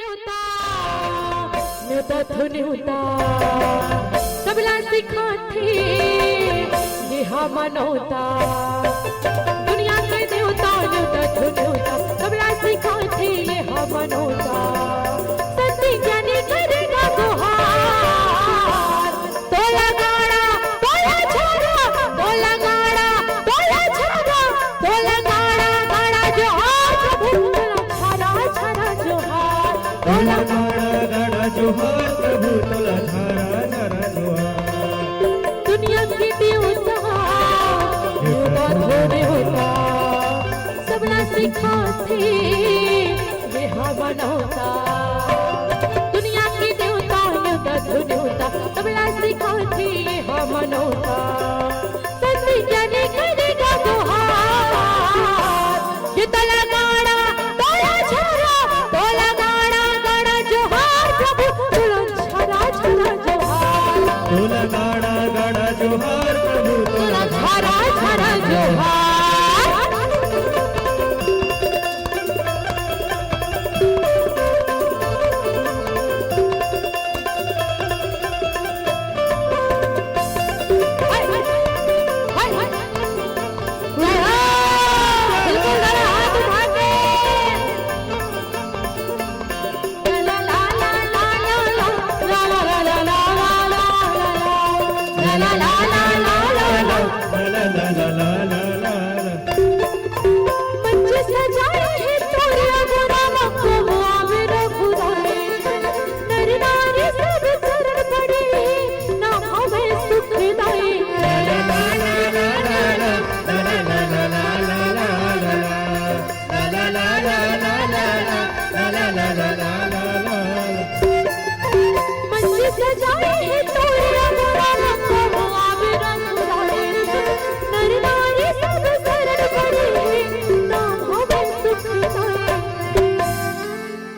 न्यूता न्यूता थु न्यूता सबला सिखाती ये मनोता दुनिया के न्यूता न्यूता थु न्यूता सबला सिखाती ये मनोता सत्य ज्ञानी करेगा गुहार तोला गाड़ा तोला छोरा तोला गाड़ा तोला छोरा तोला गाड़ा गाड़ा जोहार प्रभु तोला छारा जोहार तोला गाड़ा गाड़ा जोहार प्रभु तोला छारा जोहार दुनिया की न्यूता न्यूता थोड़े होता सबला सिखाती ये मनोता दुनिया की न्यूता न्यूता न्यूता सबला सिखाती ये मनोता सत्य ज्ञानी करेगा गुहार ये तोला गाड़ा तोला छोरा तोला गाड़ा गाड़ा जोहार प्रभु तोला छारा जोहार तोला गाड़ा गाड़ा जोहार प्रभु तोला छारा जोहार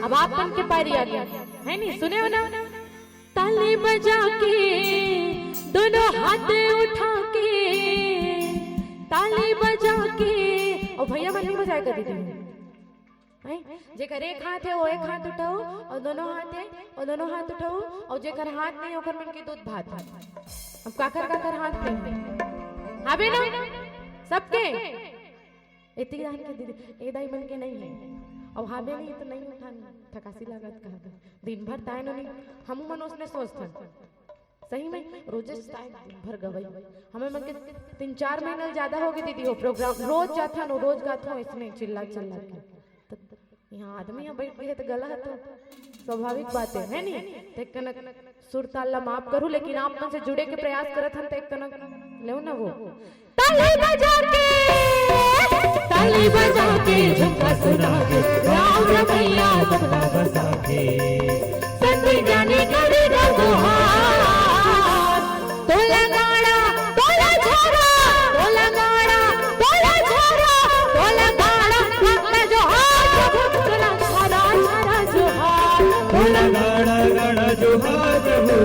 अब आप बन के पारी आ गया है नहीं सुने हो ना ताली बजा के दोनों हाथ उठा के ताली बजा के और भैया मन नहीं बजाए कर दीदी जेकर एक हाथ है वो एक हाथ उठाओ और दोनों हाथ है और दोनों हाथ उठाओ और जेकर हाथ नहीं होकर मन के दूध भात अब काकर हाथ नहीं आबे ना सबके इतनी दान के दीदी ए दाई मन के नहीं है और हाबे नहीं तो नहीं उठाना थकासी लागत कहा दिन भर ताए नहीं हम मन उसने सोचथन सही में रोज दिन भर गवई हमें मन के 3-4 महीने ज्यादा हो गए दीदी वो प्रोग्राम रोज जाता नो रोज गाता इसमें चिल्ला के यहाँ आदमी यहाँ बैठ गए तो गला तो स्वाभाविक बात है नहीं तो एक कनक सुर ताल माफ करूं लेकिन आप मन से जुड़े के प्रयास करत हन तो एक कनक ले ना वो ताली बजा के झुमका सुना के राम रमैया सबला बसा के सत्य ज्ञानी करेगा गुहार तोला गाड़ा तोला छोरा तोला गाड़ा तोला छोरा तोला गाड़ा गाड़ा जोहार प्रभु तोला छारा जोहार तोला गाड़ा गाड़ा जोहार प्रभु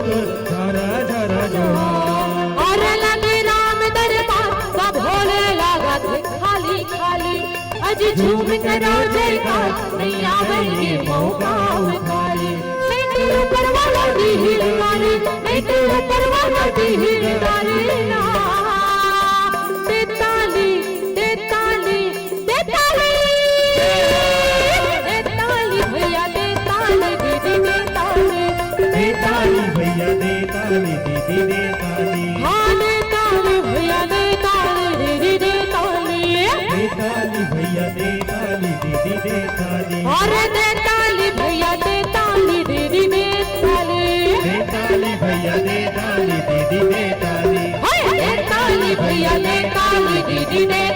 तोला छारा जोहार और लगे राम दरबार सब भोले लगा खाली खाली अज झूम करो जयकार नहीं आवेंगे मौका खाली नहीं तो ऊपर वाला दी हिलवारी नहीं तो ऊपर वाला दी हिलवारी तेताली तेताली तेताली तेताली भैया तेताली दीदी तेताली देताली भैया देताली दीदी देताली हाँ तेताली भैया तेताली दीदी तेताली देताली भैया देताली दीदी देताली अरे देताली भैया देताली दीदी देताली देताली भैया देताली दीदी देताली देताली भैया देताली दीदी देताली